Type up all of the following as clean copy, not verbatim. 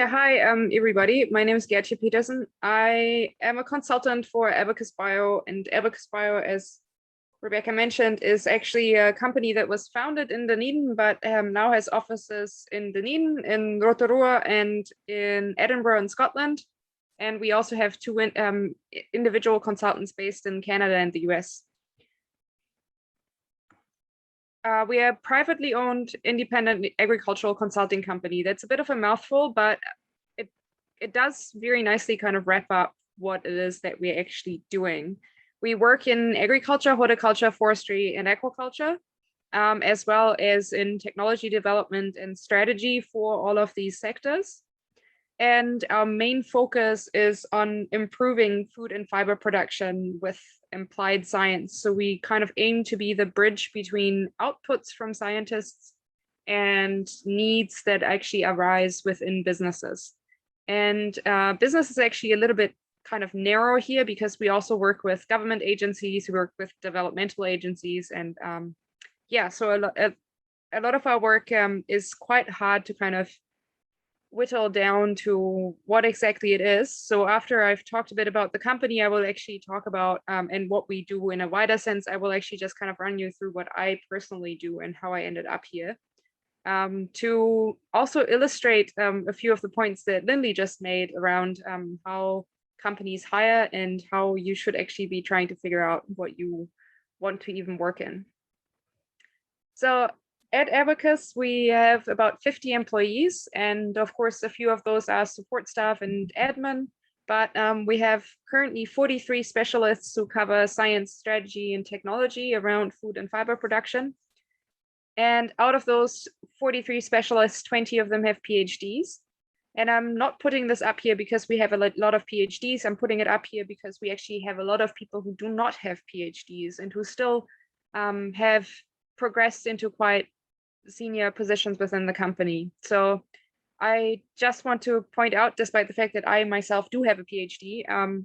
Yeah, hi, everybody. My name is Gertje Petersen. I am a consultant for AbacusBio, and AbacusBio, as Rebecca mentioned, is actually a company that was founded in Dunedin, but now has offices in Dunedin, in Rotorua, and in Edinburgh in Scotland. And we also have two individual consultants based in Canada and the US. We are a privately owned independent agricultural consulting company. That's a bit of a mouthful, but it does very nicely kind of wrap up what it is that we're actually doing. We work in agriculture, horticulture, forestry, and aquaculture, as well as in technology development and strategy for all of these sectors. And our main focus is on improving food and fiber production with applied science. So we kind of aim to be the bridge between outputs from scientists and needs that actually arise within businesses. And business is actually a little bit kind of narrow here because we also work with government agencies, we work with developmental agencies, and yeah, so a lot of our work is quite hard to kind of whittle down to what exactly it is. So after I've talked a bit about the company, I will actually talk about and what we do in a wider sense. I will actually just kind of run you through what I personally do and how I ended up here. To also illustrate a few of the points that Lindley just made around how companies hire and how you should actually be trying to figure out what you want to even work in. So at Abacus, we have about 50 employees, and of course, a few of those are support staff and admin, but we have currently 43 specialists who cover science, strategy, and technology around food and fiber production. And out of those 43 specialists, 20 of them have PhDs. And I'm not putting this up here because we have a lot of PhDs. I'm putting it up here because we actually have a lot of people who do not have PhDs and who still have progressed into quite senior positions within the company. So I just want to point out, despite the fact that I myself do have a PhD,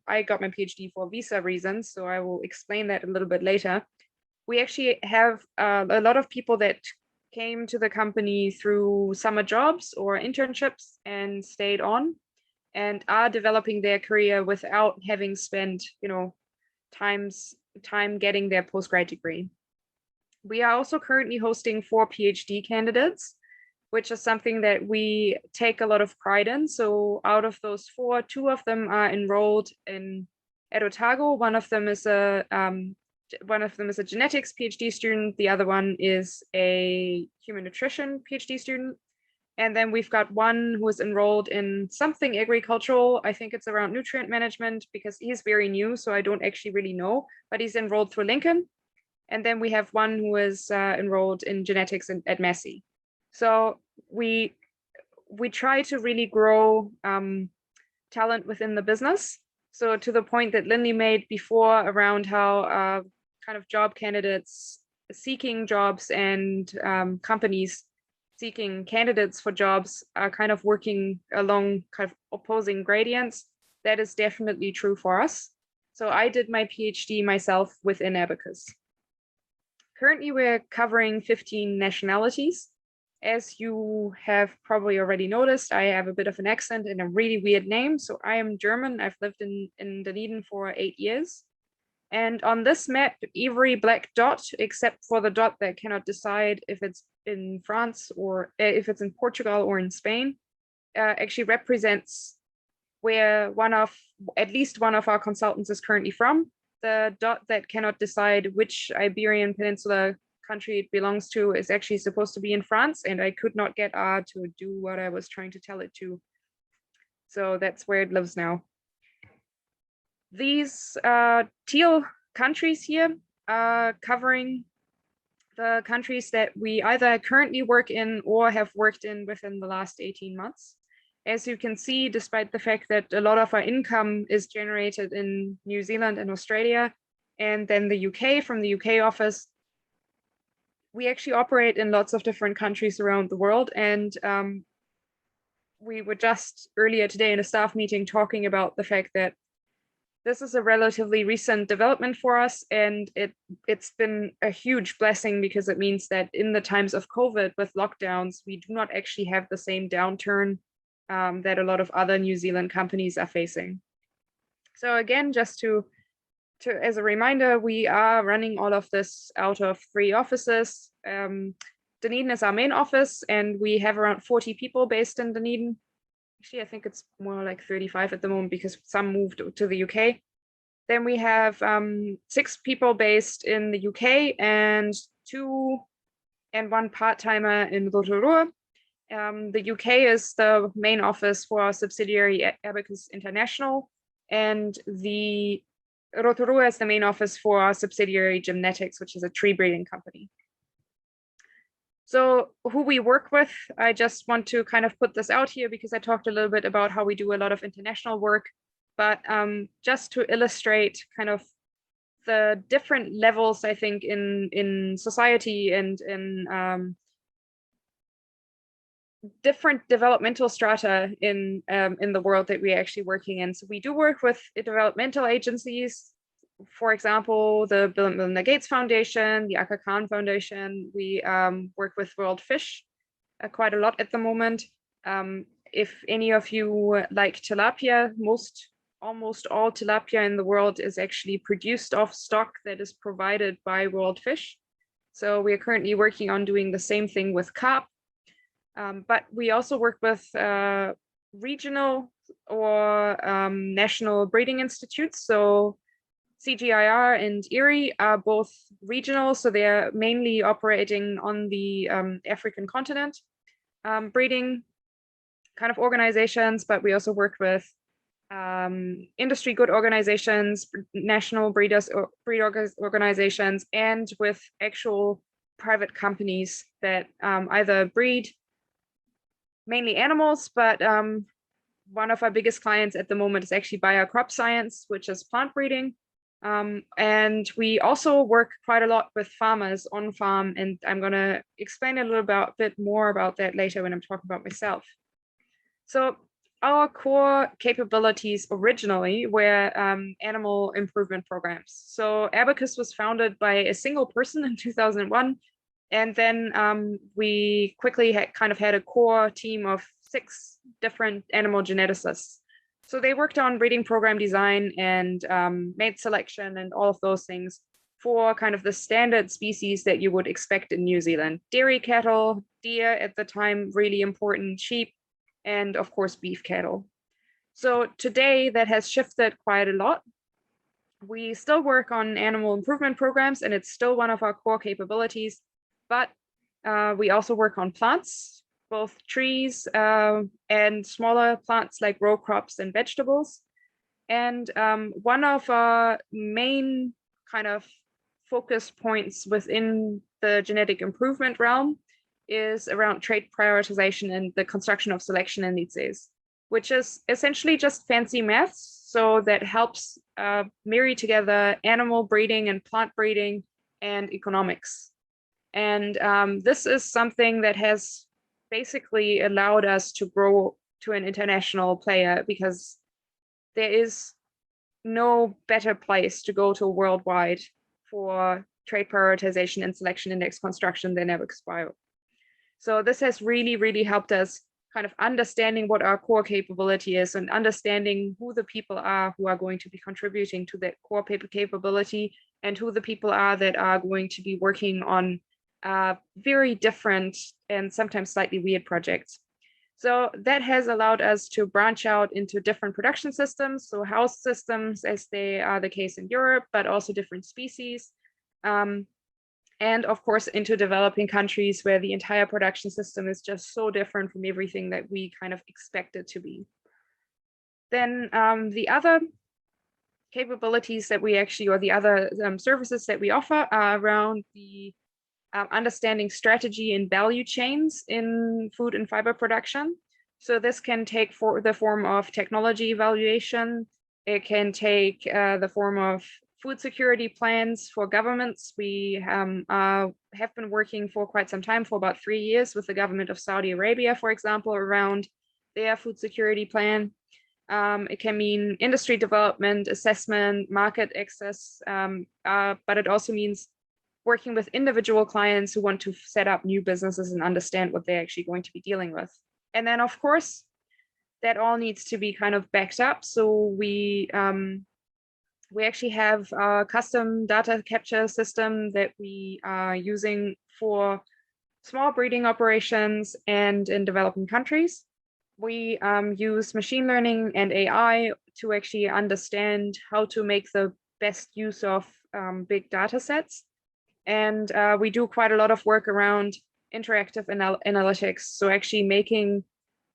I got my PhD for visa reasons, so I will explain that a little bit later. We actually have a lot of people that came to the company through summer jobs or internships and stayed on and are developing their career without having spent, time getting their postgrad degree. We are also currently hosting 4 PhD candidates, which is something that we take a lot of pride in. So out of those 4, 2 of them are enrolled at Otago. One of them is a genetics PhD student. The other one is a human nutrition PhD student. And then we've got one who is enrolled in something agricultural. I think it's around nutrient management because he's very new, so I don't actually really know, but he's enrolled through Lincoln. And then we have one who is enrolled in genetics at Massey. So we try to really grow talent within the business. So to the point that Lindley made before around how kind of job candidates seeking jobs and companies seeking candidates for jobs are kind of working along kind of opposing gradients, that is definitely true for us. So I did my PhD myself within Abacus. Currently, we're covering 15 nationalities. As you have probably already noticed, I have a bit of an accent and a really weird name. So I am German. I've lived in Dunedin for 8 years. And on this map, every black dot, except for the dot that cannot decide if it's in France or if it's in Portugal or in Spain, actually represents where at least one of our consultants is currently from. The dot that cannot decide which Iberian Peninsula country it belongs to is actually supposed to be in France, and I could not get R to do what I was trying to tell it to. So that's where it lives now. These teal countries here are covering the countries that we either currently work in or have worked in within the last 18 months. As you can see, despite the fact that a lot of our income is generated in New Zealand and Australia, and then the UK from the UK office, we actually operate in lots of different countries around the world. And we were just earlier today in a staff meeting talking about the fact that this is a relatively recent development for us, and it's been a huge blessing because it means that in the times of COVID with lockdowns, we do not actually have the same downturn that a lot of other New Zealand companies are facing. So again, just to as a reminder, we are running all of this out of 3 offices. Dunedin is our main office, and we have around 40 people based in Dunedin. Actually, I think it's more like 35 at the moment because some moved to the UK. Then we have 6 people based in the UK and 2 and 1 part-timer in Rotorua. The UK is the main office for our subsidiary Abacus International, and the Rotorua is the main office for our subsidiary Gymnetics, which is a tree breeding company. So who we work with, I just want to kind of put this out here because I talked a little bit about how we do a lot of international work, but just to illustrate kind of the different levels, I think, in society and in different developmental strata in the world that we're actually working in. So we do work with developmental agencies, for example, the Bill and Melinda Gates Foundation, the Aga Khan Foundation. We work with World Fish quite a lot at the moment. If any of you like tilapia, almost all tilapia in the world is actually produced off stock that is provided by World Fish. So we are currently working on doing the same thing with carp. But we also work with regional or national breeding institutes. So CGIR and IRI are both regional, so they're mainly operating on the African continent, breeding kind of organizations, but we also work with industry good organizations, national breed organizations, and with actual private companies that either breed mainly animals, but one of our biggest clients at the moment is actually Biocrop Science, which is plant breeding. And we also work quite a lot with farmers on farm, and I'm going to explain a little bit more about that later when I'm talking about myself. So our core capabilities originally were animal improvement programs. So Abacus was founded by a single person in 2001. And then we quickly had a core team of 6 different animal geneticists. So they worked on breeding program design and mate selection and all of those things for kind of the standard species that you would expect in New Zealand. Dairy cattle, deer at the time, really important, sheep, and of course beef cattle. So today that has shifted quite a lot. We still work on animal improvement programs, and it's still one of our core capabilities. But we also work on plants, both trees and smaller plants like row crops and vegetables. And one of our main kind of focus points within the genetic improvement realm is around trait prioritization and the construction of selection indices, which is essentially just fancy maths. So that helps marry together animal breeding and plant breeding and economics. And this is something that has basically allowed us to grow to an international player, because there is no better place to go to worldwide for trait prioritization and selection index construction than AbacusBio. So this has really, really helped us kind of understanding what our core capability is and understanding who the people are who are going to be contributing to that core capability, and who the people are that are going to be working on very different and sometimes slightly weird projects. So that has allowed us to branch out into different production systems, so house systems as they are the case in Europe, but also different species. And of course, into developing countries where the entire production system is just so different from everything that we kind of expect it to be. Then the other capabilities that we actually, or the other services that we offer are around the understanding strategy and value chains in food and fiber production. So this can take the form of technology evaluation. It can take the form of food security plans for governments. We have been working for quite some time, for about 3 years, with the government of Saudi Arabia, for example, around their food security plan. It can mean industry development, assessment, market access, but it also means working with individual clients who want to set up new businesses and understand what they're actually going to be dealing with. And then, of course, that all needs to be kind of backed up. So we actually have a custom data capture system that we are using for small breeding operations and in developing countries. We use machine learning and AI to actually understand how to make the best use of big data sets. And we do quite a lot of work around interactive analytics. So actually making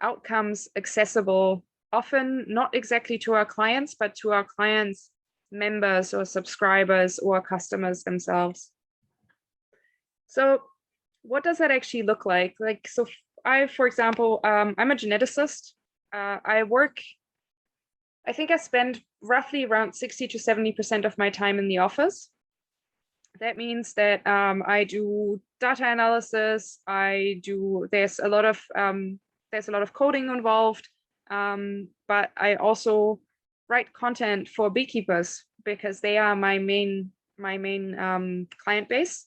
outcomes accessible, often not exactly to our clients, but to our clients' members or subscribers or customers themselves. So what does that actually look like? Like, so for example, I'm a geneticist. I think I spend roughly around 60 to 70% of my time in the office. That means that I do data analysis. There's a lot of coding involved, but I also write content for beekeepers because they are my main client base.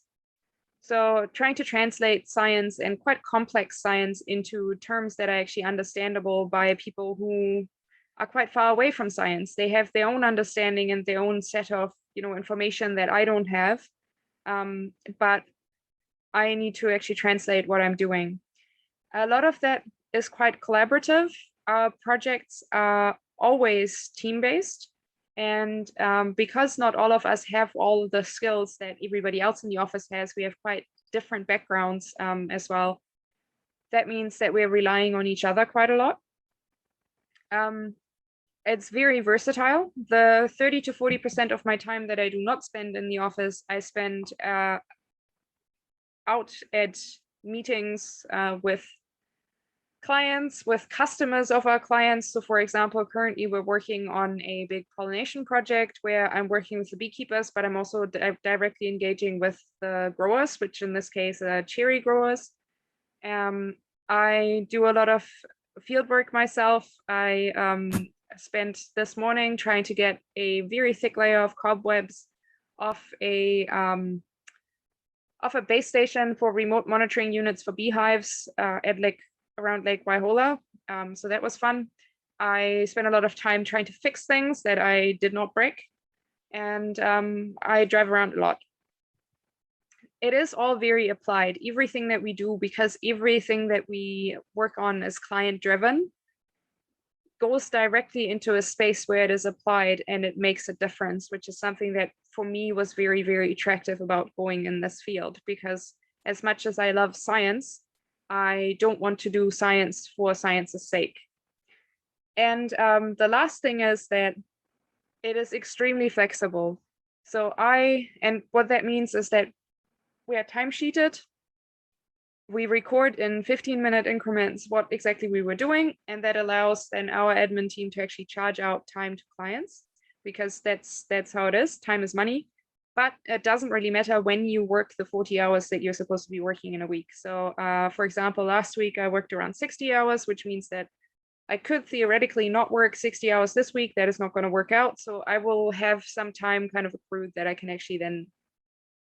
So trying to translate science and quite complex science into terms that are actually understandable by people who are quite far away from science. They have their own understanding and their own set of information that I don't have, but I need to actually translate what I'm doing. A lot of that is quite collaborative. Our projects are always team-based. And because not all of us have all the skills that everybody else in the office has, we have quite different backgrounds as well. That means that we're relying on each other quite a lot. It's very versatile. The 30 to 40% of my time that I do not spend in the office, I spend out at meetings with clients, with customers of our clients. So for example, currently we're working on a big pollination project where I'm working with the beekeepers, but I'm also directly engaging with the growers, which in this case are cherry growers. I do a lot of field work myself. I spent this morning trying to get a very thick layer of cobwebs off a base station for remote monitoring units for beehives around Lake Waihola. So that was fun. I spent a lot of time trying to fix things that I did not break. And I drive around a lot. It is all very applied, everything that we do, because everything that we work on is client driven, goes directly into a space where it is applied and it makes a difference, which is something that for me was very, very attractive about going in this field, because as much as I love science, I don't want to do science for science's sake. And the last thing is that it is extremely flexible. So what that means is that we are time-sheeted. We record in 15-minute increments what exactly we were doing, and that allows then our admin team to actually charge out time to clients, because that's how it is. Time is money. But it doesn't really matter when you work the 40 hours that you're supposed to be working in a week. So for example, last week I worked around 60 hours, which means that I could theoretically not work 60 hours this week. That is not going to work out. So I will have some time kind of accrued that I can actually then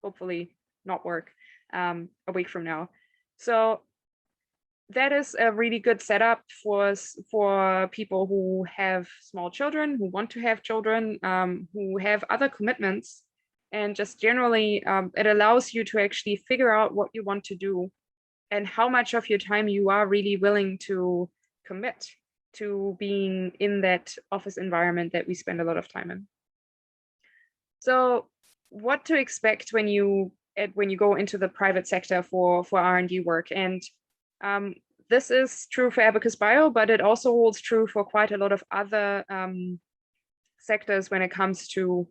hopefully not work a week from now. So that is a really good setup for people who have small children, who want to have children, who have other commitments. And just generally, it allows you to actually figure out what you want to do and how much of your time you are really willing to commit to being in that office environment that we spend a lot of time in. So what to expect when you go into the private sector for R&D work. And this is true for AbacusBio, but it also holds true for quite a lot of other sectors when it comes to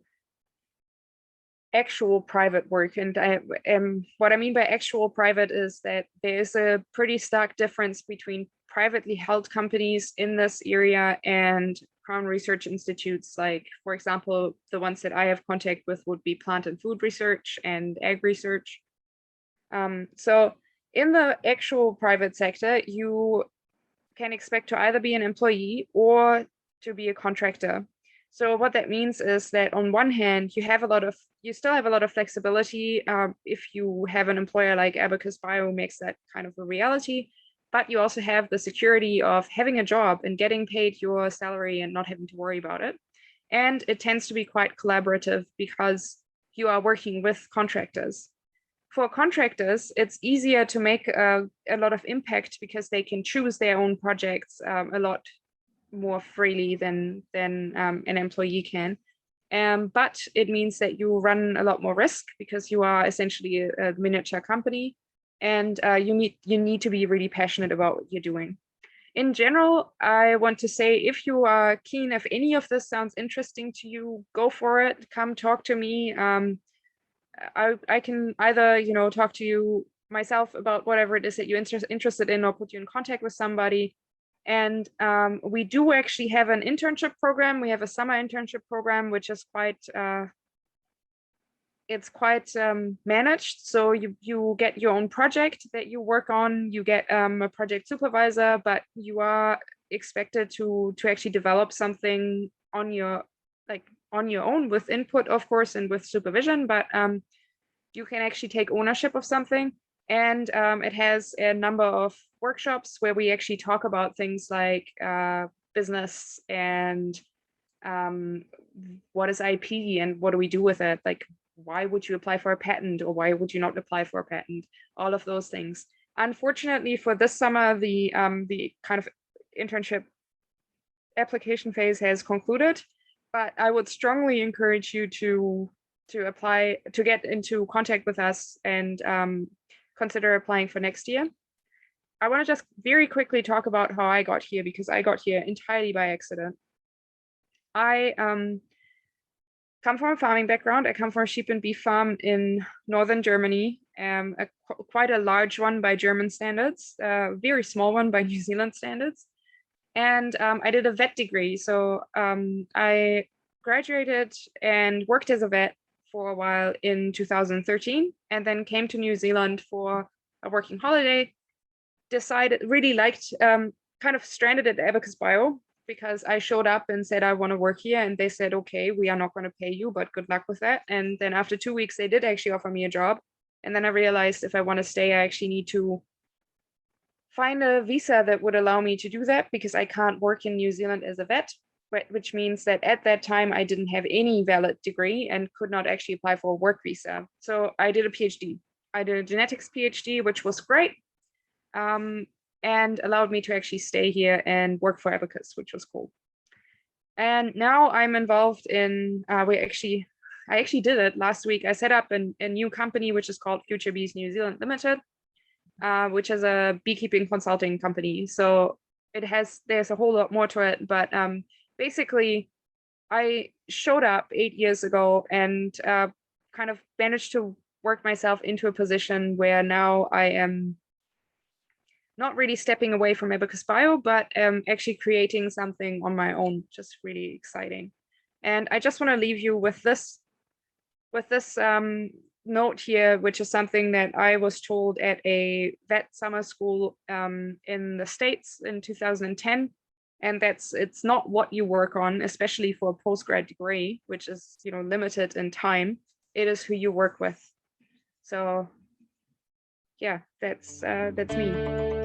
actual private work. And what I mean by actual private is that there is a pretty stark difference between privately held companies in this area and Crown research institutes, like, for example, the ones that I have contact with would be Plant and Food Research and Ag Research. So in the actual private sector, you can expect to either be an employee or to be a contractor. So what that means is that on one hand, you still have a lot of flexibility. If you have an employer like AbacusBio, makes that kind of a reality. but you also have the security of having a job and getting paid your salary and not having to worry about it. And it tends to be quite collaborative because you are working with contractors. For contractors, it's easier to make a lot of impact because they can choose their own projects a lot more freely than an employee can. But it means that you run a lot more risk because you are essentially a miniature company, and you need to be really passionate about what you're doing. In general, I want to say, if you are keen, if any of this sounds interesting to you, go for it. Come talk to me. I can either, talk to you myself about whatever it is that you're interested in, or put you in contact with somebody. And we do actually have an internship program. We have a summer internship program, which is quite managed. So you get your own project that you work on. You get a project supervisor, but you are expected to actually develop something on your own, with input, of course, and with supervision. But you can actually take ownership of something. And it has a number of workshops where we actually talk about things like business and what is IP and what do we do with it? Like, why would you apply for a patent, or why would you not apply for a patent? All of those things. Unfortunately, for this summer, the kind of internship application phase has concluded, but I would strongly encourage you to apply, to get into contact with us, and consider applying for next year. I want to just very quickly talk about how I got here, because I got here entirely by accident. I come from a farming background. I come from a sheep and beef farm in northern Germany, quite a large one by German standards, a very small one by New Zealand standards. And I did a vet degree. So I graduated and worked as a vet for a while in 2013, and then came to New Zealand for a working holiday. Really liked, kind of stranded at AbacusBio, because I showed up and said I want to work here, and they said, okay, we are not going to pay you, but good luck with that. And then after 2 weeks, they did actually offer me a job. And then I realized, if I want to stay, I actually need to find a visa that would allow me to do that, because I can't work in New Zealand as a vet, which means that at that time I didn't have any valid degree and could not actually apply for a work visa. So I did a PhD. I did a genetics PhD, which was great, and allowed me to actually stay here and work for Abacus, which was cool. And now I'm involved in, I actually did it last week. I set up a new company, which is called Future Bees New Zealand Limited, which is a beekeeping consulting company. So there's a whole lot more to it, but basically I showed up 8 years ago and kind of managed to work myself into a position where now I am not really stepping away from AbacusBio, but actually creating something on my own, just really exciting. And I just want to leave you with this note here, which is something that I was told at a vet summer school in the States in 2010. And it's not what you work on, especially for a postgrad degree, which is limited in time. It is who you work with. So yeah, that's me.